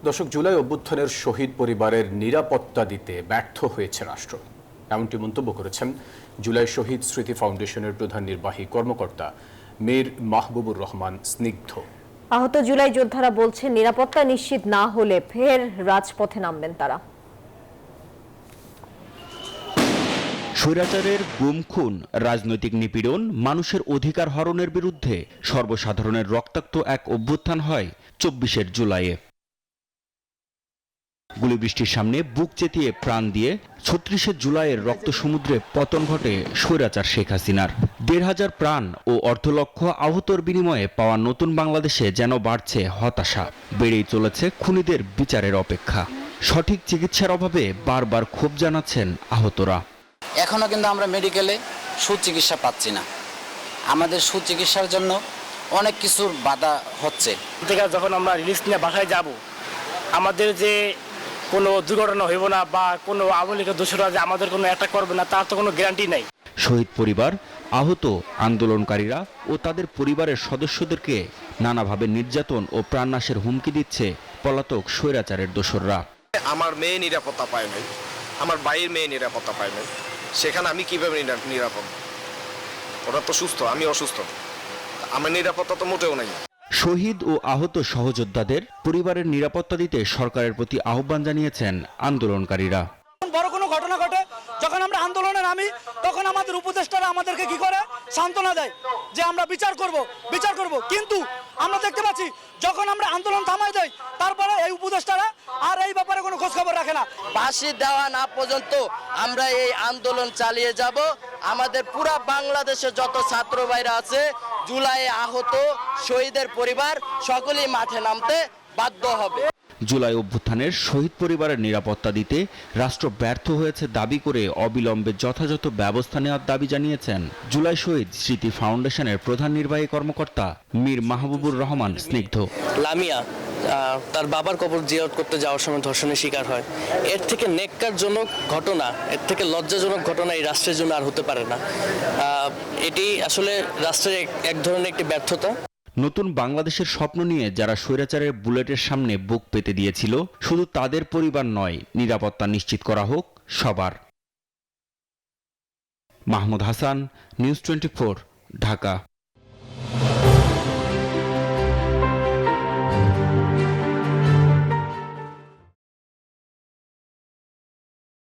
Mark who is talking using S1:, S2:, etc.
S1: দর্শক, জুলাই অভ্যুত্থানের শহীদ পরিবারের নিরাপত্তা দিতে ব্যর্থ হয়েছে রাষ্ট্র, এমনটি মন্তব্য করেছেন জুলাই শহীদ স্মৃতি ফাউন্ডেশনের প্রধান নির্বাহী কর্মকর্তা মীর মাহবুবুর রহমান স্নিগ্ধ।
S2: আহত জুলাই যোদ্ধারা বলছেন, নিরাপত্তা নিশ্চিত না হলে ফের রাজপথে নামবেন তারা।
S3: স্বৈরাচারের গুম, খুন, রাজনৈতিক নিপীড়ন, মানুষের অধিকার হরণের বিরুদ্ধে সর্বসাধারণের রক্তাক্ত এক অভ্যুত্থান হয় ২৪ জুলাইয়ে। গুলিবৃষ্টির সামনে বুক চেতিয়ে প্রাণ দিয়ে ৩৬ জুলাইয়ের রক্ত সমুদ্রে পতন ঘটে স্বৈরাচার শেখ হাসিনার। ১৫০০ প্রাণ ও অর্ধলক্ষ আহতর বিনিময়ে পাওয়া নতুন বাংলাদেশে যেন বাড়ছে হতাশা, বেড়েই চলেছে খুনিদের বিচারের অপেক্ষা। সঠিক চিকিৎসার অভাবে বারবার ক্ষোভ জানাচ্ছেন আহতরা।
S4: এখনো কিন্তু আমরা মেডিকেলে সুচিকিৎসা পাচ্ছি না। আমাদের সুচিকিৎসার জন্য অনেক কিছুর বাধা হচ্ছে।
S5: যখন আমরা রিলিজ নিয়ে বাসায় যাব, আমাদের যে কোনো দুর্ঘটনা হইব না বা কোনো আওয়ামী লীগের দোষরা যে আমাদের কোনো অ্যাটাক করবে না, তার তো কোনো গ্যারান্টি নাই।
S3: শহীদ পরিবার, আহত আন্দোলনকারীরা ও তাদের পরিবারের সদস্যদেরকে নানাভাবে নির্যাতন ও প্রাণনাশের হুমকি দিচ্ছে পলাতক স্বৈরাচারের দোসররা।
S6: আমার মেয়ে নিরাপত্তা পায় নাই, আমার ভাইয়ের মেয়ে নিরাপত্তা পায় নাই, সেখানে আমি কিভাবে নিরাপদ? ওরা তো সুস্থ, আমি অসুস্থ, আমার নিরাপত্তা তো মোটেও নাই।
S3: শহীদ ও আহত সহযোদ্ধাদের পরিবারের নিরাপত্তা দিতে সরকারের প্রতি আহ্বান জানিয়েছেন আন্দোলনকারীরা।
S7: বড় কোনো ঘটনা ঘটে, যখন আমরা আন্দোলনে নামি, তখন আমাদের উপদেষ্টারা আমাদেরকে কি করে সান্ত্বনা দেয় যে আমরা বিচার করব, কিন্তু আমরা দেখতে পাচ্ছি যখন আমরা আন্দোলন থামাই দেই, তারপরে এই উপদেষ্টারা আর এই ব্যাপারে কোনো খোঁজ খবর রাখে না।
S4: ফাঁসি দেওয়া না পর্যন্ত আমরা এই আন্দোলন চালিয়ে যাব। আমাদের পুরা বাংলাদেশে যত ছাত্র ভাইরা আছে, জুলাইয়ে আহত শহীদের পরিবার সকলেই মাঠে নামতে বাধ্য হবে।
S3: জুলাই অভ্যুত্থানের শহীদ পরিবারের নিরাপত্তা দিতে রাষ্ট্র ব্যর্থ হয়েছে দাবি করে অবিলম্বে যথাযথ ব্যবস্থা নেওয়ার দাবি জানিয়েছেন জুলাই শহীদ স্মৃতি ফাউন্ডেশনের প্রধান নির্বাহী কর্মকর্তা মীর মাহবুবুর রহমান স্নিগ্ধ।
S8: লামিয়া তার বাবার কবর জিয়ারত করতে যাওয়ার সময় ধর্ষণের শিকার হয়। এর থেকে নেক্কারজনক ঘটনা, এর থেকে লজ্জাজনক ঘটনা এই রাষ্ট্রের জন্য আর হতে পারে না। এটি আসলে রাষ্ট্রের এক ধরনের একটি ব্যর্থতা।
S3: নতুন বাংলাদেশের স্বপ্ন নিয়ে যারা স্বৈরাচারের বুলেটের সামনে বুক পেতে দিয়েছিল, শুধু তাদের পরিবার নয়, নিরাপত্তা নিশ্চিত করা হোক সবার। মাহমুদ হাসান, নিউজ 24, ঢাকা।